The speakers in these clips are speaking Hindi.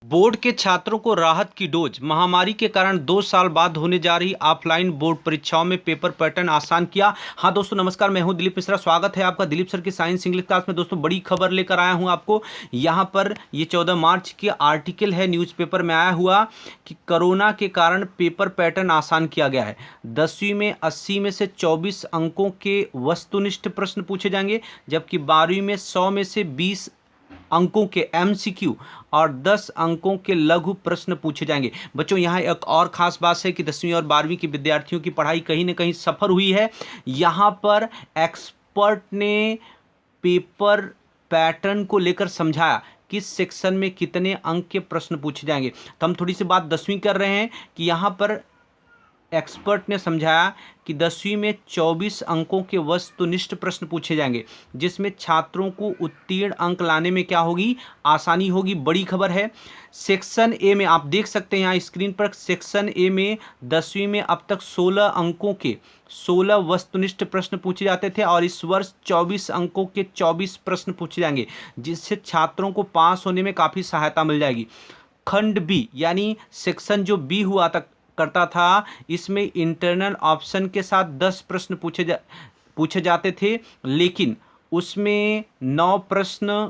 बोर्ड के छात्रों को राहत की डोज। महामारी के कारण 2 साल बाद होने जा रही ऑफलाइन बोर्ड परीक्षाओं में पेपर पैटर्न आसान किया। हाँ दोस्तों नमस्कार, मैं हूं दिलीप मिश्रा। स्वागत है आपका दिलीप सर की साइंस इंग्लिश क्लास में। दोस्तों बड़ी खबर लेकर आया हूं आपको। यहां पर ये 14 मार्च की आर्टिकल है, न्यूज़पेपर में आया हुआ कि कोरोना के कारण पेपर पैटर्न आसान किया गया है। 10वीं में 80 में से 24 अंकों के वस्तुनिष्ठ प्रश्न पूछे जाएंगे, जबकि 12वीं में 100 में से 20 अंकों के एमसीक्यू और 10 अंकों के लघु प्रश्न पूछे जाएंगे। बच्चों यहाँ एक और खास बात है कि 10वीं और 12वीं के विद्यार्थियों की पढ़ाई कहीं ना कहीं सफल हुई है। यहाँ पर एक्सपर्ट ने पेपर पैटर्न को लेकर समझाया किस सेक्शन में कितने अंक के प्रश्न पूछे जाएंगे। तो हम थोड़ी सी बात 10वीं कर रहे हैं कि यहाँ पर एक्सपर्ट ने समझाया कि 10वीं में 24 अंकों के वस्तुनिष्ठ प्रश्न पूछे जाएंगे, जिसमें छात्रों को उत्तीर्ण अंक लाने में क्या होगी, आसानी होगी। बड़ी खबर है। सेक्शन ए में आप देख सकते हैं यहाँ स्क्रीन पर, सेक्शन ए में 10वीं में अब तक 16 अंकों के 16 वस्तुनिष्ठ प्रश्न पूछे जाते थे और इस वर्ष 24 अंकों के 24 प्रश्न पूछे जाएंगे, जिससे छात्रों को पास होने में काफ़ी सहायता मिल जाएगी। खंड बी यानी सेक्शन जो बी हुआ करता था, इसमें इंटरनल ऑप्शन के साथ 10 प्रश्न पूछे जाते थे, लेकिन उसमें 9 प्रश्न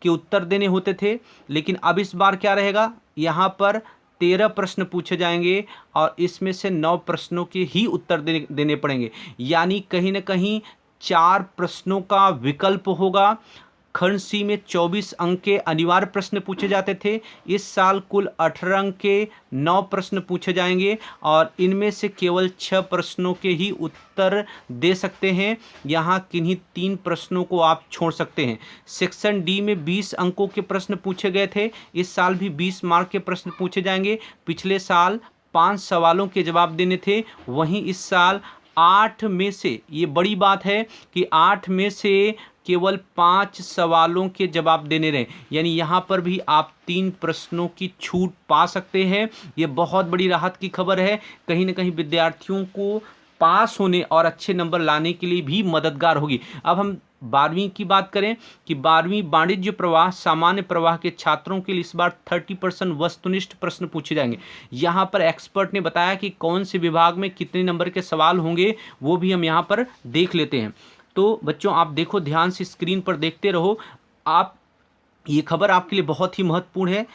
के उत्तर देने होते थे। लेकिन अब इस बार क्या रहेगा, यहाँ पर 13 प्रश्न पूछे जाएंगे और इसमें से 9 प्रश्नों के ही उत्तर देने पड़ेंगे, यानी कहीं ना कहीं 4 प्रश्नों का विकल्प होगा। खंड सी में 24 अंक के अनिवार्य प्रश्न पूछे जाते थे, इस साल कुल 18 अंक के 9 प्रश्न पूछे जाएंगे और इनमें से केवल 6 प्रश्नों के ही उत्तर दे सकते हैं। यहाँ किन्हीं 3 प्रश्नों को आप छोड़ सकते हैं। सेक्शन डी में 20 अंकों के प्रश्न पूछे गए थे, इस साल भी 20 मार्क के प्रश्न पूछे जाएंगे। पिछले साल 5 सवालों के जवाब देने थे, वहीं इस साल 8 में से, ये बड़ी बात है कि 8 में से केवल 5 सवालों के जवाब देने रहे, यानी यहाँ पर भी आप 3 प्रश्नों की छूट पा सकते हैं। ये बहुत बड़ी राहत की खबर है, कहीं ना कहीं विद्यार्थियों को पास होने और अच्छे नंबर लाने के लिए भी मददगार होगी। अब हम 12वीं की बात करें कि 12वीं वाणिज्य प्रवाह सामान्य प्रवाह के छात्रों के लिए इस बार 30% वस्तुनिष्ठ प्रश्न पूछे जाएंगे। यहाँ पर एक्सपर्ट ने बताया कि कौन से विभाग में कितने नंबर के सवाल होंगे, वो भी हम यहाँ पर देख लेते हैं। तो बच्चों आप देखो, ध्यान से स्क्रीन पर देखते रहो आप, ये खबर आपके लिए बहुत ही महत्वपूर्ण है।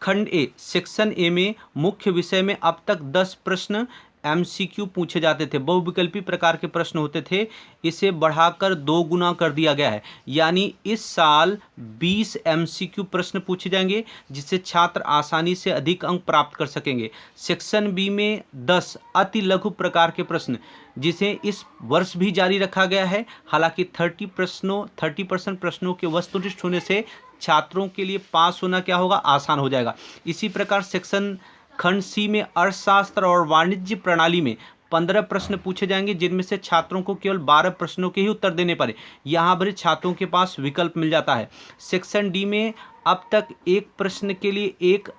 खंड ए सेक्शन ए में मुख्य विषय में अब तक 10 प्रश्न एमसीक्यू पूछे जाते थे, बहुविकल्पी प्रकार के प्रश्न होते थे, इसे बढ़ाकर 2 गुना कर दिया गया है, यानी इस साल 20 एमसीक्यू प्रश्न पूछे जाएंगे, जिससे छात्र आसानी से अधिक अंक प्राप्त कर सकेंगे। सेक्शन बी में 10 अति लघु प्रकार के प्रश्न, जिसे इस वर्ष भी जारी रखा गया है। हालांकि 30% प्रश्नों के वस्तुनिष्ठ होने से छात्रों के लिए पास होना क्या होगा, आसान हो जाएगा। इसी प्रकार सेक्शन खंड सी में अर्थशास्त्र और वाणिज्य प्रणाली में 15 प्रश्न पूछे जाएंगे, जिनमें से छात्रों को केवल 12 प्रश्नों के ही उत्तर देने पड़े। यहाँ पर छात्रों के पास विकल्प मिल जाता है। सेक्शन डी में अब तक एक प्रश्न के लिए एक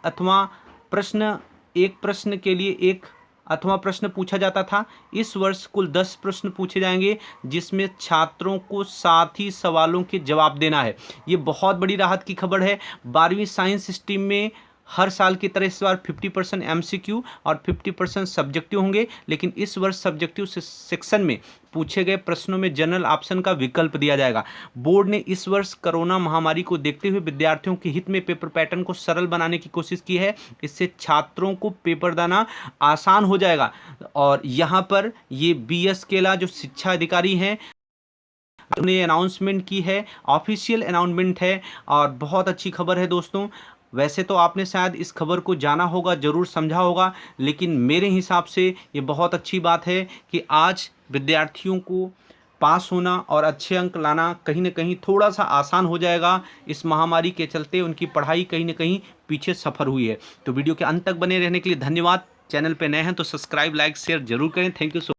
अथवा प्रश्न पूछा जाता था, इस वर्ष कुल 10 प्रश्न पूछे जाएंगे, जिसमें छात्रों को 7 ही सवालों के जवाब देना है। ये बहुत बड़ी राहत की खबर है। 12वीं साइंस स्ट्रीम में हर साल की तरह इस बार 50% एमसीक्यू और 50% सब्जेक्टिव होंगे, लेकिन इस वर्ष सब्जेक्टिव सेक्शन में पूछे गए प्रश्नों में जनरल ऑप्शन का विकल्प दिया जाएगा। बोर्ड ने इस वर्ष कोरोना महामारी को देखते हुए विद्यार्थियों के हित में पेपर पैटर्न को सरल बनाने की कोशिश की है। इससे छात्रों को पेपर देना आसान हो जाएगा। और यहाँ पर ये BS केला जो शिक्षा अधिकारी हैं, उन्होंने अनाउंसमेंट की है, ऑफिशियल अनाउंसमेंट है और बहुत अच्छी खबर है दोस्तों। वैसे तो आपने शायद इस खबर को जाना होगा, ज़रूर समझा होगा, लेकिन मेरे हिसाब से ये बहुत अच्छी बात है कि आज विद्यार्थियों को पास होना और अच्छे अंक लाना कहीं ना कहीं थोड़ा सा आसान हो जाएगा। इस महामारी के चलते उनकी पढ़ाई कहीं ना कहीं पीछे सफ़र हुई है। तो वीडियो के अंत तक बने रहने के लिए धन्यवाद। चैनल पे नए हैं तो सब्सक्राइब, लाइक, शेयर जरूर करें। Thank you so